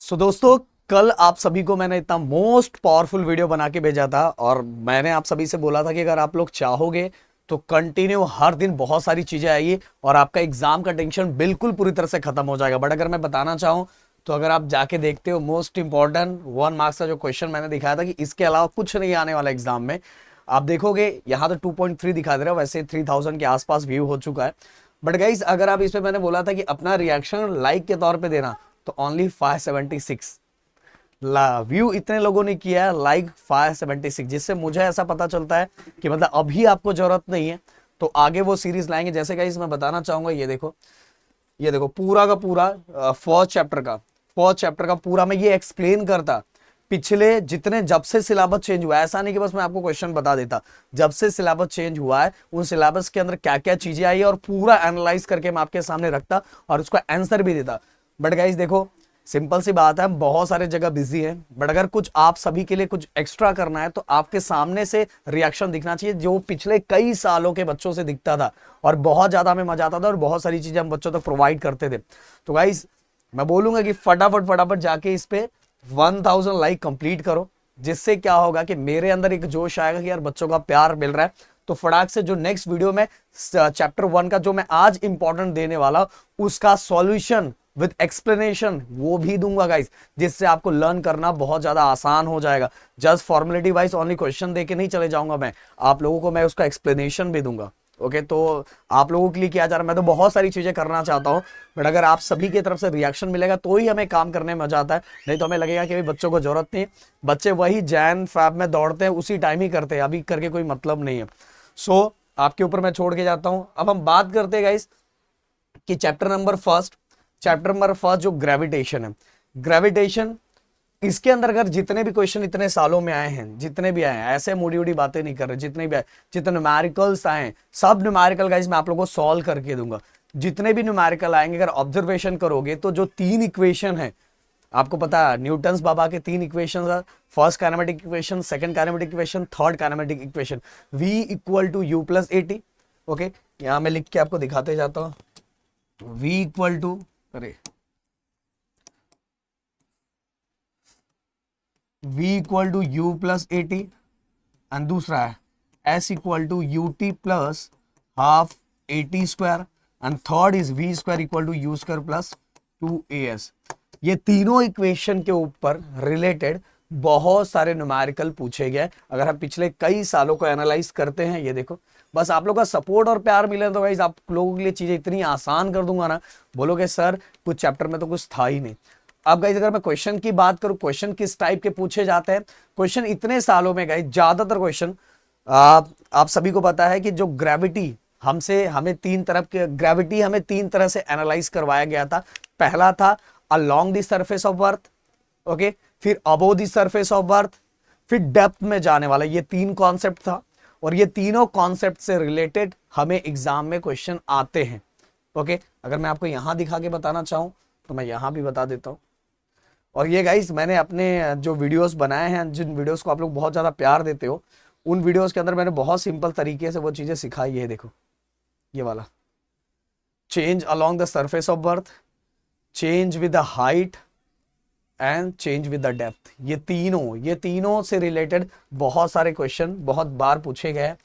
दोस्तों, कल आप सभी को मैंने इतना मोस्ट पावरफुल वीडियो बना के भेजा था और मैंने आप सभी से बोला था कि अगर आप लोग चाहोगे तो कंटिन्यू हर दिन बहुत सारी चीजें आएगी और आपका एग्जाम का टेंशन बिल्कुल पूरी तरह से खत्म हो जाएगा। बट अगर मैं बताना चाहूँ तो अगर आप जाके देखते हो मोस्ट इंपॉर्टेंट 1 मार्क्स का जो क्वेश्चन मैंने दिखाया था कि इसके अलावा कुछ नहीं आने वाला एग्जाम में, आप देखोगे यहाँ तो 2.3 दिखा दे रहा है, वैसे 3000 के आसपास व्यू हो चुका है। बट गाइस, अगर आप इस पे मैंने बोला था कि अपना रिएक्शन लाइक के तौर पे देना, तो ओनली 576 व्यू इतने लोगों ने किया है, लाइक 576, जिससे मुझे ऐसा पता चलता है कि मतलब अभी आपको जरूरत नहीं है तो आगे वो सीरीज लाएंगे। जैसे गाइस मैं बताना चाहूंगा, ये देखो पूरा का पूरा फर्स्ट चैप्टर का पूरा मैं ये एक्सप्लेन करता पिछले जितने, जब से सिलेबस चेंज हुआ है। ऐसा नहीं कि बस मैं आपको क्वेश्चन बता देता, जब से सिलेबस चेंज हुआ है उन सिलेबस के अंदर क्या क्या चीजें आई है और पूरा एनालाइज करके मैं आपके सामने रखता और उसका आंसर भी देता। बट गाइस देखो, सिंपल सी बात है, हम बहुत सारे जगह बिजी हैं, बट अगर कुछ आप सभी के लिए कुछ एक्स्ट्रा करना है तो आपके सामने से रिएक्शन दिखना चाहिए जो पिछले कई सालों के बच्चों से दिखता था और बहुत ज्यादा हमें मजा आता था और बहुत सारी चीजें हम बच्चों तक प्रोवाइड करते थे। तो गाइस, मैं बोलूंगा कि फटाफट फटाफट जाके इस पे 1000 लाइक कंप्लीट करो, जिससे क्या होगा कि मेरे अंदर एक जोश आएगा कि यार बच्चों का प्यार मिल रहा है। तो फटाक से जो नेक्स्ट वीडियो में चैप्टर 1 का जो मैं आज इंपॉर्टेंट देने वाला उसका सॉल्यूशन विद एक्सप्लेनेशन वो भी दूंगा गाइस, जिससे आपको लर्न करना बहुत ज्यादा आसान हो जाएगा। Just formality wise only question देके नहीं चले जाऊंगा, मैं आप लोगों को मैं उसका एक्सप्लेनेशन भी दूंगा। ओके, तो आप लोगों के लिए किया जा रहा है, मैं तो बहुत सारी चीजें करना चाहता हूं, बट अगर आप सभी की तरफ से रिएक्शन मिलेगा तो ही हमें काम करने में मजा आता है। नहीं तो हमें लगेगा कि बच्चों को जरूरत नहीं, बच्चे वही जैन फैब में दौड़ते हैं, उसी टाइम ही करते हैं, अभी करके कोई मतलब नहीं है। आपके ऊपर मैं छोड़ के जाता हूं। अब हम बात करते हैं गाइस कि चैप्टर नंबर फर्स्ट जो ग्रेविटेशन है, ग्रेविटेशन, इसके अंदर अगर जितने भी क्वेश्चन इतने सालों में आए हैं, जितने भी आए हैं, ऐसे मुड़ी उड़ी बातें नहीं कर रहे, जितने भी आए, जितने न्यूमेरिकल्स आए हैं, सब न्यूमेरिकल गाइस मैं आप लोगों को सॉल्व करके दूंगा। जितने भी न्यूमेरिकल आएंगे अगर ऑब्जर्वेशन करोगे तो जो 3 इक्वेशन है, आपको पता है न्यूटन्स बाबा के 3 इक्वेशन है, first kinematic equation, second kinematic equation, third kinematic equation, v equal to u plus a t. Okay, यहां मैं लिख के आपको दिखाते जाता हूं, v इक्वल टू, अरे v equal to u plus a t, and दूसरा है s equal to u t plus half a t square, and third is v square equal to u square plus 2as। ये तीनों equation के ऊपर related बहुत सारे numerical पूछे गए। अगर हम पिछले कई सालों को एनालाइज करते हैं, ये देखो, बस आप लोग का सपोर्ट और प्यार मिले तो गाइस आप लोगों के लिए चीजें इतनी आसान कर दूंगा ना, बोलोगे सर कुछ चैप्टर में तो कुछ था ही नहीं। अब गाइस अगर मैं क्वेश्चन की बात करूं, क्वेश्चन किस टाइप के पूछे जाते हैं, क्वेश्चन इतने सालों में गाइस ज्यादातर क्वेश्चन, आप सभी को पता है कि जो ग्रेविटी हमें तीन तरह से एनालाइज करवाया गया था। पहला था along the surface of earth, okay, फिर above the surface of earth, फिर डेप्थ में जाने वाला, ये 3 कॉन्सेप्ट था। और ये तीनों कॉन्सेप्ट से रिलेटेड हमें एग्जाम में क्वेश्चन आते हैं। ओके, अगर मैं आपको यहां दिखा के बताना चाहूं तो मैं यहां भी बता देता हूं। और ये गाइस मैंने अपने जो वीडियोस बनाए हैं, जिन वीडियोस को आप लोग बहुत ज्यादा प्यार देते हो, उन वीडियोस के अंदर मैंने बहुत सिंपल तरीके से वो चीजें सिखाई है। देखो ये वाला, change along the surface of earth, change with the height and change with the depth, ये तीनों से रिलेटेड बहुत सारे क्वेश्चन बहुत बार पूछे गए हैं।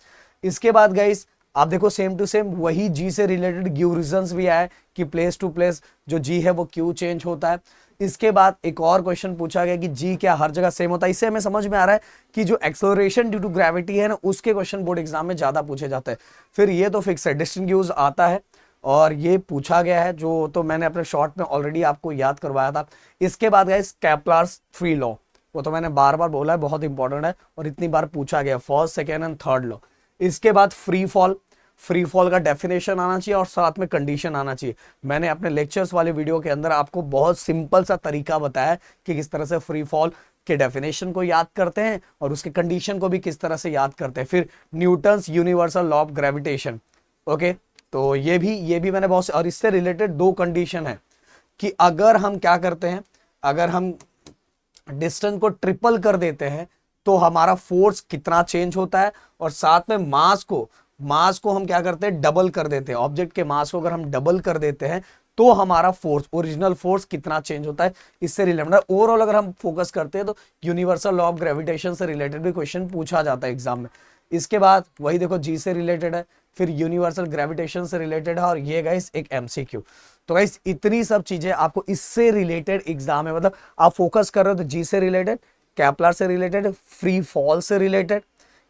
इसके बाद गाइस आप देखो सेम टू सेम वही जी से रिलेटेड गिव रीजंस भी आए कि प्लेस टू प्लेस जो जी है वो क्यों चेंज होता है। इसके बाद एक और क्वेश्चन पूछा गया कि जी क्या हर जगह सेम होता है। इससे हमें समझ में आ रहा है कि जो एक्सेलरेशन ड्यू टू ग्रेविटी है ना, उसके क्वेश्चन बोर्ड एग्जाम में ज्यादा पूछे जाते हैं। फिर ये तो फिक्स है, डिस्टिंग्विश आता है और ये पूछा गया है, जो तो मैंने अपने शॉर्ट में ऑलरेडी आपको याद करवाया था। इसके बाद गाइस केप्लर्स फ्री लॉ, वो तो मैंने बार बार बोला है, बहुत इंपॉर्टेंट है और इतनी बार पूछा गया, first second and third law. इसके बाद फ्री फॉल का डेफिनेशन आना चाहिए और साथ में कंडीशन आना चाहिए। मैंने अपने लेक्चर्स वाले वीडियो के अंदर आपको बहुत सिंपल सा तरीका बताया कि किस तरह से फ्री फॉल के डेफिनेशन को याद करते हैं और उसके कंडीशन को भी किस तरह से याद करते हैं। फिर Newton's universal law of gravitation, okay, तो ये भी मैंने बहुत, और इससे रिलेटेड 2 कंडीशन है कि अगर हम क्या करते हैं, अगर हम डिस्टेंस को ट्रिपल कर देते हैं तो हमारा फोर्स कितना चेंज होता है, और साथ में मास को हम क्या करते हैं, डबल कर देते हैं। ऑब्जेक्ट के मास को अगर हम डबल कर देते हैं तो हमारा फोर्स, ओरिजिनल फोर्स कितना चेंज होता है, इससे रिलेटेड है। ओवरऑल अगर हम फोकस करते हैं तो यूनिवर्सल लॉ ऑफ ग्रेविटेशन से रिलेटेड भी क्वेश्चन पूछा जाता है एग्जाम में। इसके बाद वही देखो जी से रिलेटेड है, फिर यूनिवर्सल ग्रेविटेशन से रिलेटेड है, और ये गाइस एक एमसीक्यू। तो गाइस इतनी सब चीजें आपको इससे रिलेटेड एग्जाम है, मतलब आप फोकस कर रहे हो तो जी से रिलेटेड, केपलर से रिलेटेड, फ्री फॉल से रिलेटेड,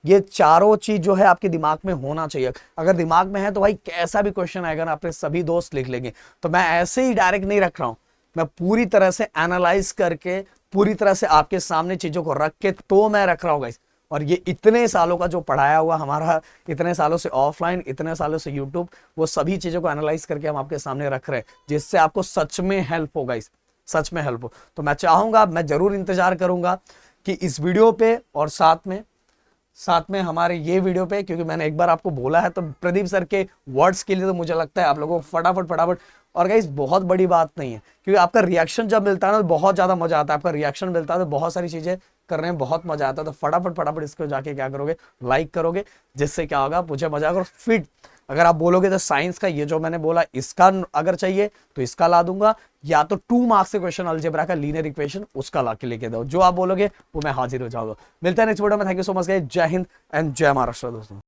ये चारों चीज जो है आपके दिमाग में होना चाहिए। अगर दिमाग में है तो भाई कैसा भी क्वेश्चन आएगा ना आपके सभी दोस्त लिख लेंगे। तो मैं ऐसे ही डायरेक्ट नहीं रख रहा हूं, मैं पूरी तरह से एनालाइज करके, पूरी तरह से आपके सामने चीजों को रख के तो मैं रख रहा हूं गाइस। और ये इतने सालों का जो पढ़ाया हुआ हमारा, इतने सालों से ऑफलाइन, इतने सालों से यूट्यूब, वो सभी चीजों को एनालाइज करके हम आपके सामने रख रहे हैं, जिससे आपको सच में हेल्प होगा, इस सच में हेल्प हो। तो मैं चाहूंगा, मैं जरूर इंतजार करूंगा कि इस वीडियो पे और साथ में हमारे ये वीडियो पे, क्योंकि मैंने एक बार आपको बोला है, तो प्रदीप सर के वर्ड्स के लिए तो मुझे लगता है आप लोगों को फटाफट। और गाइस बहुत बड़ी बात नहीं है, क्योंकि आपका रिएक्शन जब मिलता है ना तो बहुत ज्यादा मजा आता है। आपका रिएक्शन मिलता है तो बहुत सारी चीजें करने में बहुत मजा आता है। तो फटाफट इसको जाके क्या करोगे, लाइक करोगे, जिससे क्या होगा, मुझे मजा आएगा। और फिर अगर आप बोलोगे तो साइंस का ये जो मैंने बोला, इसका अगर चाहिए तो इसका ला दूंगा, या तो 2 मार्क्स से क्वेश्चन अलजेब्रा का लीनियर इक्वेशन, उसका ला के लेके दो, जो आप बोलोगे वो मैं हाजिर हो जाऊंगा। मिलता है नेक्स्ट वीडियो में। Thank you so much guys, जय हिंद एंड जय महाराष्ट्र दोस्तों।